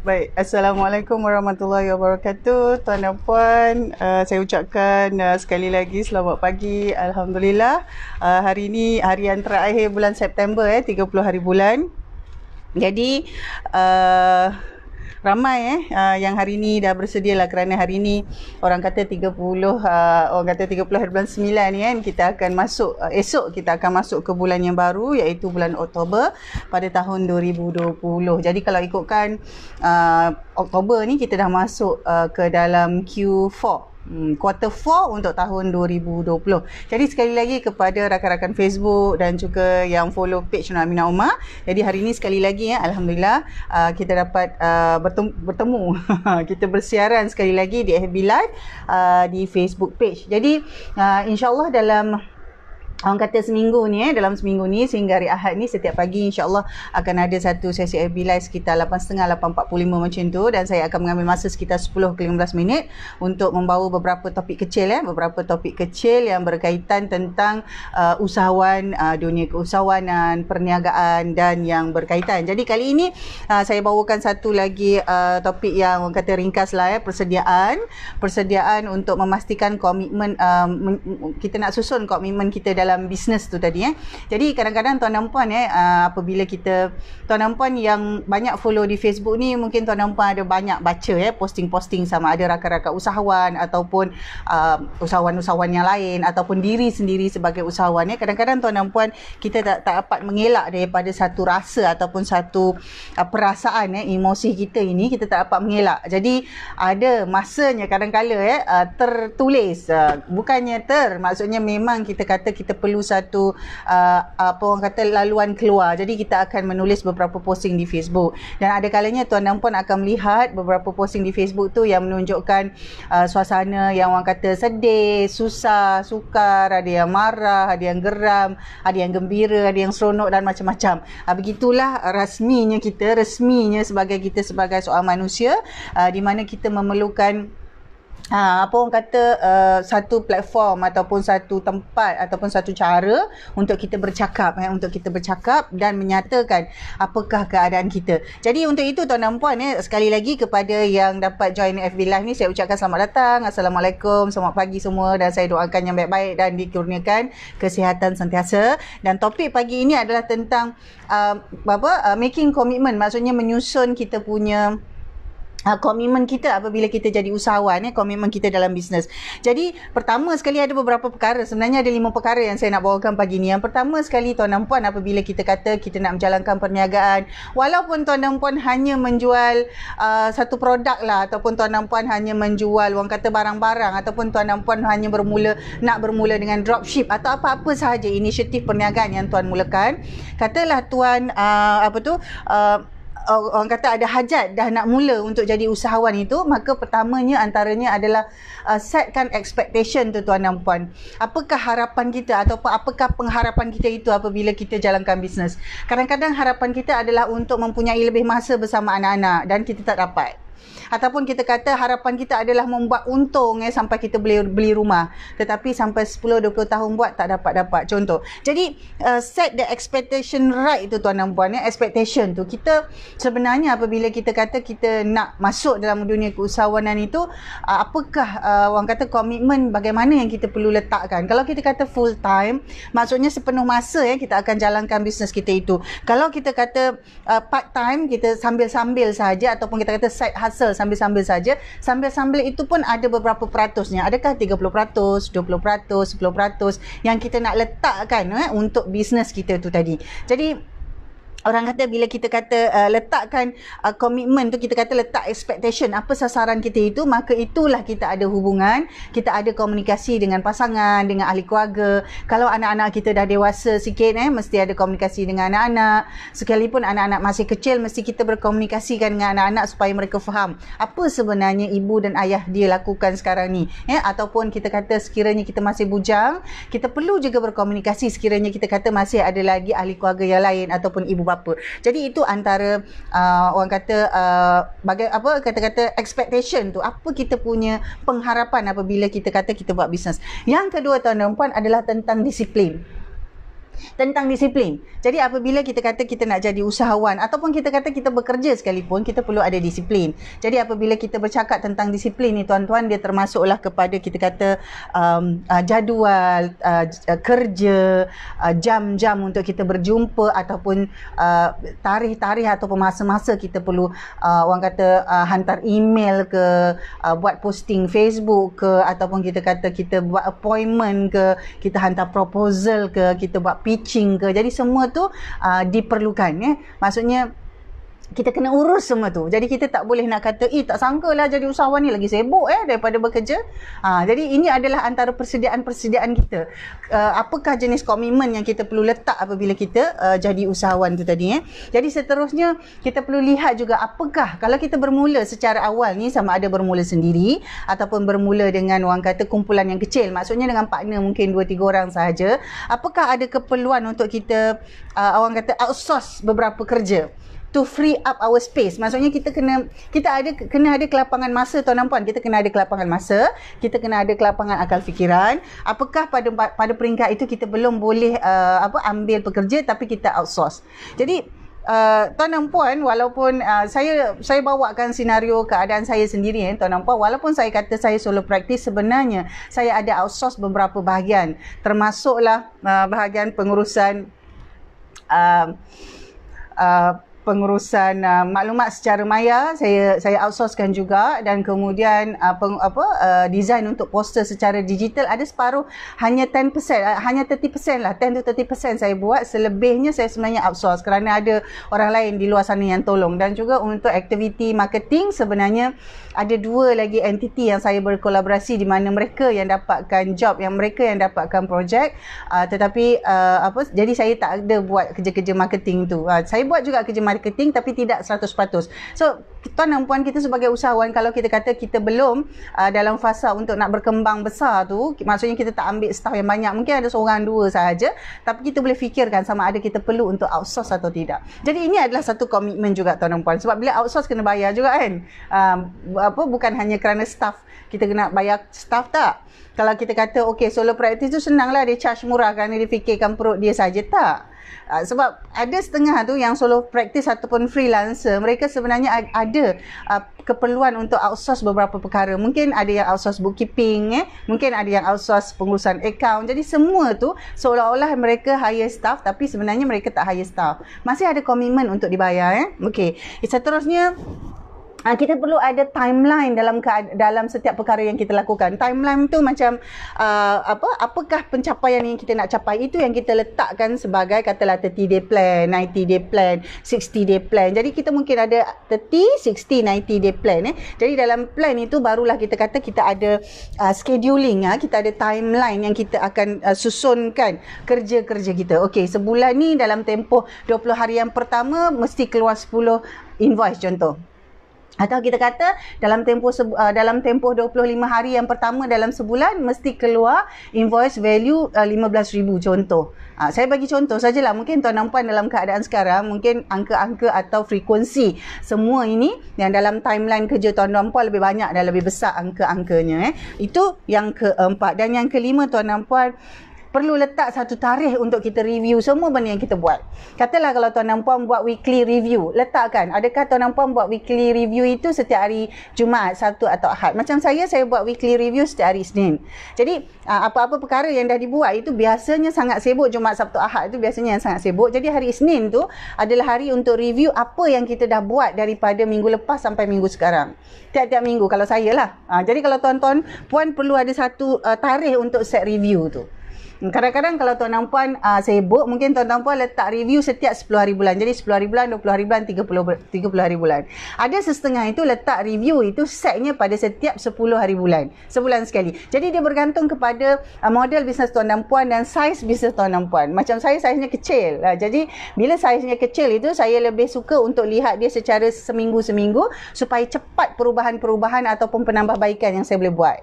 Baik, Assalamualaikum warahmatullahi wabarakatuh. Tuan dan Puan, saya ucapkan sekali lagi selamat pagi. Alhamdulillah, hari ini harian terakhir bulan September, 30 hari bulan. Jadi, ramai yang hari ni dah bersedia lah, kerana hari ni orang kata 30 hari bulan 9 ni kan, kita akan masuk esok kita akan masuk ke bulan yang baru, iaitu bulan Oktober pada tahun 2020. Jadi kalau ikutkan Oktober ni kita dah masuk ke dalam Q4, quarter 4 untuk tahun 2020. Jadi sekali lagi kepada rakan-rakan Facebook dan juga yang follow page Nur Aminah Umar. Jadi hari ini sekali lagi Alhamdulillah kita dapat bertemu kita bersiaran sekali lagi di FB Live di Facebook page. Jadi insya-Allah dalam orang kata seminggu ni dalam seminggu ni sehingga hari Ahad ni, setiap pagi insya-Allah akan ada satu sesi FB Live sekitar 8.30 8.45 macam tu, dan saya akan mengambil masa sekitar 10 ke 15 minit untuk membawa beberapa topik kecil yang berkaitan tentang usahawan, dunia keusahawanan, perniagaan dan yang berkaitan. Jadi kali ini saya bawakan satu lagi topik yang orang kata ringkas lah, persediaan untuk memastikan komitmen, kita nak susun komitmen kita dalam bisnes tu tadi. Jadi kadang-kadang tuan dan puan apabila kita, tuan dan puan yang banyak follow di Facebook ni, mungkin tuan dan puan ada banyak baca posting-posting sama ada rakan-rakan usahawan ataupun usahawan-usahawan yang lain ataupun diri sendiri sebagai usahawan. Kadang-kadang tuan dan puan kita tak dapat mengelak daripada satu rasa ataupun satu perasaan, emosi kita ini kita tak dapat mengelak. Jadi ada masanya kadang-kala tertulis, bukannya maksudnya memang kita kata kita perlu satu orang kata laluan keluar. Jadi kita akan menulis beberapa posting di Facebook, dan ada kalanya tuan dan puan akan melihat beberapa posting di Facebook tu yang menunjukkan suasana yang orang kata sedih, susah, sukar, ada yang marah, ada yang geram, ada yang gembira, ada yang seronok dan macam-macam. Begitulah resminya sebagai kita sebagai seorang manusia, di mana kita memerlukan orang kata satu platform ataupun satu tempat ataupun satu cara untuk kita bercakap dan menyatakan apakah keadaan kita. Jadi untuk itu tuan dan puan, sekali lagi kepada yang dapat join FB Live ni, saya ucapkan selamat datang, Assalamualaikum, selamat pagi semua, dan saya doakan yang baik-baik dan dikurniakan kesihatan sentiasa. Dan topik pagi ini adalah tentang making commitment, maksudnya menyusun kita punya komitmen kita apabila kita jadi usahawan, komitmen kita dalam bisnes. Jadi pertama sekali ada beberapa perkara, sebenarnya ada 5 perkara yang saya nak bawakan pagi ni. Yang pertama sekali tuan dan puan, apabila kita kata kita nak menjalankan perniagaan, walaupun tuan dan puan hanya menjual satu produk lah, ataupun tuan dan puan hanya menjual orang kata barang-barang, ataupun tuan dan puan hanya nak bermula dengan dropship atau apa-apa sahaja inisiatif perniagaan yang tuan mulakan, katalah tuan orang kata ada hajat dah nak mula untuk jadi usahawan itu, maka pertamanya antaranya adalah setkan expectation tu tuan dan puan. Apakah harapan kita ataupun apakah pengharapan kita itu apabila kita jalankan bisnes? Kadang-kadang harapan kita adalah untuk mempunyai lebih masa bersama anak-anak dan kita tak dapat. Ataupun kita kata harapan kita adalah membuat untung sampai kita beli rumah, tetapi sampai 10-20 tahun buat tak dapat. Contoh. Jadi set the expectation right tu tuan dan puan. Expectation tu kita sebenarnya apabila kita kata kita nak masuk dalam dunia keusahawanan itu, apakah orang kata komitmen bagaimana yang kita perlu letakkan. Kalau kita kata full time, maksudnya sepenuh masa kita akan jalankan bisnes kita itu. Kalau kita kata part time, kita sambil-sambil saja, ataupun kita kata side hustle sambil-sambil saja, sambil-sambil itu pun ada beberapa peratusnya. Adakah 30%, 20%, 10% yang kita nak letakkan untuk bisnes kita tu tadi. Jadi orang kata bila kita kata letakkan komitmen tu, kita kata letak expectation, apa sasaran kita itu, maka itulah kita ada hubungan, kita ada komunikasi dengan pasangan, dengan ahli keluarga. Kalau anak-anak kita dah dewasa sikit, mesti ada komunikasi dengan anak-anak. Sekalipun anak-anak masih kecil, mesti kita berkomunikasikan dengan anak-anak supaya mereka faham apa sebenarnya ibu dan ayah dia lakukan sekarang ni. Ataupun kita kata sekiranya kita masih bujang, kita perlu juga berkomunikasi sekiranya kita kata masih ada lagi ahli keluarga yang lain ataupun ibu bapa. Jadi itu antara orang kata kata-kata expectation tu, apa kita punya pengharapan apabila kita kata kita buat bisnes. Yang kedua tuan dan puan adalah tentang disiplin. tentang disiplin. Jadi apabila kita kata kita nak jadi usahawan ataupun kita kata kita bekerja sekalipun, kita perlu ada disiplin. Jadi apabila kita bercakap tentang disiplin ni tuan-tuan, dia termasuklah kepada kita kata jadual kerja, jam-jam untuk kita berjumpa ataupun tarikh-tarikh ataupun masa-masa kita perlu orang kata hantar email ke, buat posting Facebook ke, ataupun kita kata kita buat appointment ke, kita hantar proposal ke, kita buat pitching ke. Jadi semua tu diperlukan maksudnya kita kena urus semua tu. Jadi kita tak boleh nak kata tak sangkalah jadi usahawan ni lagi sibuk daripada bekerja. Jadi ini adalah antara persediaan-persediaan kita. Apakah jenis komitmen yang kita perlu letak apabila kita jadi usahawan tu tadi. Jadi seterusnya kita perlu lihat juga apakah kalau kita bermula secara awal ni, sama ada bermula sendiri ataupun bermula dengan orang kata kumpulan yang kecil, maksudnya dengan partner mungkin 2-3 orang sahaja, apakah ada keperluan untuk kita orang kata outsource beberapa kerja to free up our space. Maksudnya kita kena ada kelapangan masa tuan dan puan. Kita kena ada kelapangan masa, kita kena ada kelapangan akal fikiran. Apakah pada peringkat itu kita belum boleh ambil pekerja tapi kita outsource. Jadi tuan dan puan, walaupun saya bawakan senario keadaan saya sendiri tuan dan puan, walaupun saya kata saya solo practice, sebenarnya saya ada outsource beberapa bahagian, termasuklah bahagian pengurusan maklumat secara maya saya outsourcekan juga, dan kemudian design untuk poster secara digital ada separuh, hanya 10%, hanya 30% lah, 10 to 30% saya buat, selebihnya saya sebenarnya outsource kerana ada orang lain di luar sana yang tolong. Dan juga untuk aktiviti marketing sebenarnya ada 2 lagi entiti yang saya berkolaborasi, di mana mereka yang dapatkan job, yang mereka yang dapatkan projek, tetapi jadi saya tak ada buat kerja-kerja marketing tu. Saya buat juga kerja marketing tapi tidak 100%. So tuan dan puan, kita sebagai usahawan, kalau kita kata kita belum dalam fasa untuk nak berkembang besar tu, maksudnya kita tak ambil staff yang banyak, mungkin ada seorang 2 sahaja, tapi kita boleh fikirkan sama ada kita perlu untuk outsource atau tidak. Jadi ini adalah satu komitmen juga tuan dan puan, sebab bila outsource kena bayar juga kan. Bukan hanya kerana staff, kita kena bayar staff tak. Kalau kita kata solo practice tu senanglah, dia charge murah kerana dia fikirkan perut dia saja, tak. Sebab ada setengah tu yang solo practice ataupun freelancer, mereka sebenarnya ada keperluan untuk outsource beberapa perkara. Mungkin ada yang outsource bookkeeping, mungkin ada yang outsource pengurusan account. Jadi semua tu seolah-olah mereka hire staff, tapi sebenarnya mereka tak hire staff. Masih ada komitmen untuk dibayar. Seterusnya kita perlu ada timeline dalam setiap perkara yang kita lakukan. Timeline tu macam apakah pencapaian yang kita nak capai, itu yang kita letakkan sebagai katalah 30 day plan, 90 day plan, 60 day plan. Jadi kita mungkin ada 30, 60, 90 day plan. Jadi dalam plan itu barulah kita kata kita ada scheduling, kita ada timeline yang kita akan susunkan kerja-kerja kita. Sebulan ni dalam tempoh 20 hari yang pertama mesti keluar 10 invoice contoh. Atau kita kata dalam tempoh 25 hari yang pertama dalam sebulan mesti keluar invoice value 15,000 contoh. Saya bagi contoh sajalah, mungkin tuan dan puan dalam keadaan sekarang mungkin angka-angka atau frekuensi semua ini yang dalam timeline kerja tuan dan puan lebih banyak dan lebih besar angka-angkanya. Itu yang keempat. Dan yang kelima tuan dan puan, perlu letak satu tarikh untuk kita review semua benda yang kita buat. Katalah kalau tuan dan puan buat weekly review, letakkan. Adakah tuan dan puan buat weekly review itu setiap hari Jumaat, Sabtu atau Ahad? Macam saya buat weekly review setiap hari Isnin. Jadi apa-apa perkara yang dah dibuat itu biasanya sangat sibuk. Jumaat, Sabtu, Ahad itu biasanya yang sangat sibuk. Jadi hari Isnin tu adalah hari untuk review apa yang kita dah buat daripada minggu lepas sampai minggu sekarang. Tiap-tiap minggu kalau saya lah. Jadi kalau tuan-tuan puan perlu ada satu tarikh untuk set review tu. Kadang-kadang kalau tuan dan puan sibuk, mungkin tuan dan puan letak review setiap 10 hari bulan. Jadi 10 hari bulan, 20 hari bulan, 30 hari bulan. Ada setengah itu letak review itu setnya pada setiap 10 hari bulan. Sebulan sekali. Jadi dia bergantung kepada model bisnes tuan dan puan dan saiz bisnes tuan dan puan. Macam saya saiznya kecil. Jadi bila saiznya kecil itu, saya lebih suka untuk lihat dia secara seminggu-seminggu supaya cepat perubahan-perubahan ataupun penambahbaikan yang saya boleh buat.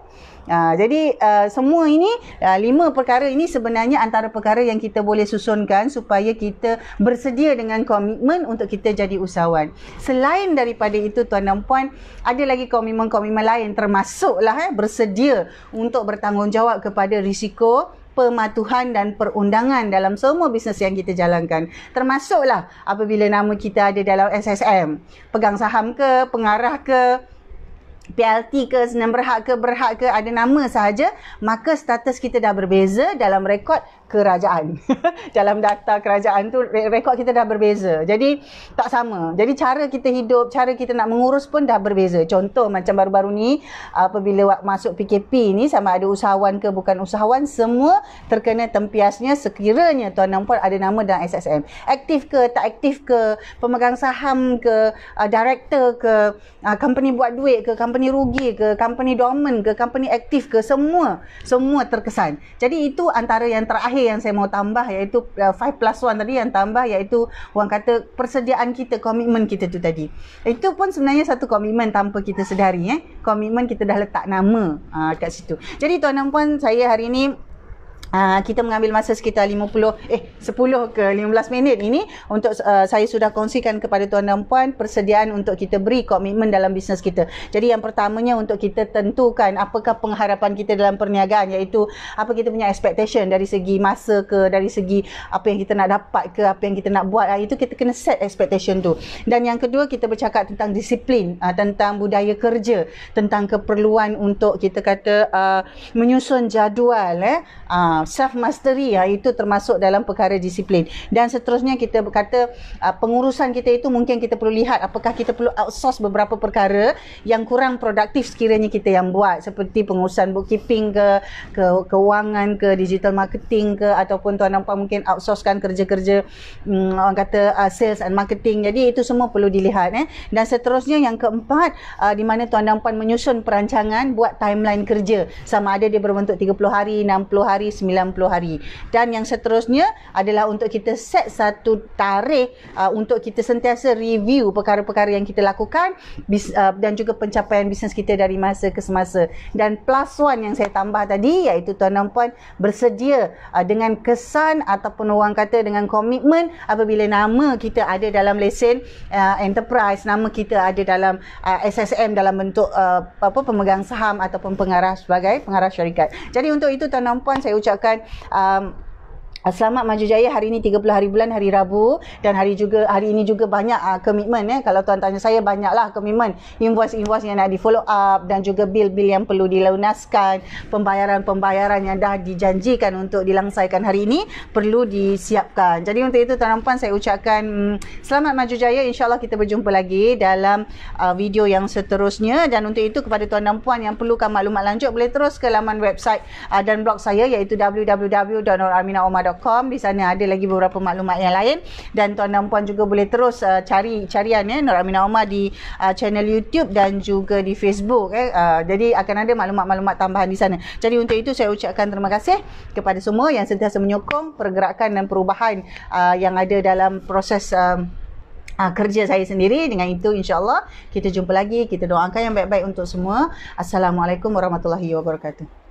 Jadi semua ini 5 perkara ini sebenarnya antara perkara yang kita boleh susunkan supaya kita bersedia dengan komitmen untuk kita jadi usahawan. Selain daripada itu tuan dan puan, ada lagi komitmen-komitmen lain, termasuklah bersedia untuk bertanggungjawab kepada risiko kepematuhan dan perundangan dalam semua bisnes yang kita jalankan. Termasuklah apabila nama kita ada dalam SSM, pegang saham ke, pengarah ke, PLT ke, senang berhad ke, ada nama sahaja, maka status kita dah berbeza dalam rekod kerajaan. Dalam data kerajaan tu rekod kita dah berbeza. Jadi tak sama. Jadi cara kita hidup, cara kita nak mengurus pun dah berbeza. Contoh macam baru-baru ni apabila masuk PKP ni, sama ada usahawan ke bukan usahawan, semua terkena tempiasnya sekiranya tuan-tuan dan puan ada nama dalam SSM. Aktif ke, tak aktif ke, pemegang saham ke, director ke, company buat duit ke, company rugi ke, company dormant ke, company aktif ke, semua terkesan. Jadi itu antara yang terakhir yang saya mau tambah, iaitu 5+1 tadi yang tambah, iaitu orang kata persediaan kita, komitmen kita tu tadi. Itu pun sebenarnya satu komitmen tanpa kita sedari. Komitmen kita dah letak nama kat situ. Jadi tuan dan puan, saya hari ini kita mengambil masa sekitar 10 ke 15 minit ini untuk saya sudah kongsikan kepada tuan dan puan persediaan untuk kita beri komitmen dalam bisnes kita. Jadi yang pertamanya untuk kita tentukan apakah pengharapan kita dalam perniagaan, iaitu apa kita punya expectation dari segi masa ke, dari segi apa yang kita nak dapat ke, apa yang kita nak buat, itu kita kena set expectation tu. Dan yang kedua, kita bercakap tentang disiplin, tentang budaya kerja, tentang keperluan untuk kita kata menyusun jadual, self mastery, itu termasuk dalam perkara disiplin. Dan seterusnya kita berkata pengurusan kita itu mungkin kita perlu lihat apakah kita perlu outsource beberapa perkara yang kurang produktif sekiranya kita yang buat, seperti pengurusan bookkeeping ke, keuangan ke, digital marketing ke, ataupun tuan dan puan mungkin outsourcekan kerja-kerja orang kata sales and marketing. Jadi itu semua perlu dilihat. Dan seterusnya yang keempat, di mana tuan dan puan menyusun perancangan, buat timeline kerja, sama ada dia berbentuk 30 hari, 60 hari, 90 hari. Dan yang seterusnya adalah untuk kita set satu tarikh untuk kita sentiasa review perkara-perkara yang kita lakukan dan juga pencapaian bisnes kita dari masa ke semasa. Dan +1 yang saya tambah tadi, iaitu tuan dan puan bersedia dengan kesan ataupun orang kata dengan komitmen apabila nama kita ada dalam lesen enterprise, nama kita ada dalam SSM dalam bentuk pemegang saham ataupun pengarah sebagai pengarah syarikat. Jadi untuk itu tuan dan puan, saya ucapkan selamat maju jaya. Hari ini 30 hari bulan, hari Rabu, dan hari ini juga banyak komitmen. Kalau tuan tanya saya, banyaklah komitmen, invoice yang nak di follow up, dan juga bil-bil yang perlu dilunaskan, pembayaran yang dah dijanjikan untuk dilangsaikan hari ini perlu disiapkan. Jadi untuk itu tuan dan puan, saya ucapkan selamat maju jaya. InsyaAllah kita berjumpa lagi dalam video yang seterusnya. Dan untuk itu kepada tuan dan puan yang perlukan maklumat lanjut, boleh terus ke laman website dan blog saya, iaitu www.nuraminaomar.com. Di sana ada lagi beberapa maklumat yang lain, dan tuan dan puan juga boleh terus cari carian Nur Aminah Omar di channel YouTube dan juga di Facebook. Jadi akan ada maklumat-maklumat tambahan di sana. Jadi untuk itu saya ucapkan terima kasih kepada semua yang sentiasa menyokong pergerakan dan perubahan yang ada dalam proses kerja saya sendiri. Dengan itu insya-Allah kita jumpa lagi. Kita doakan yang baik-baik untuk semua. Assalamualaikum warahmatullahi wabarakatuh.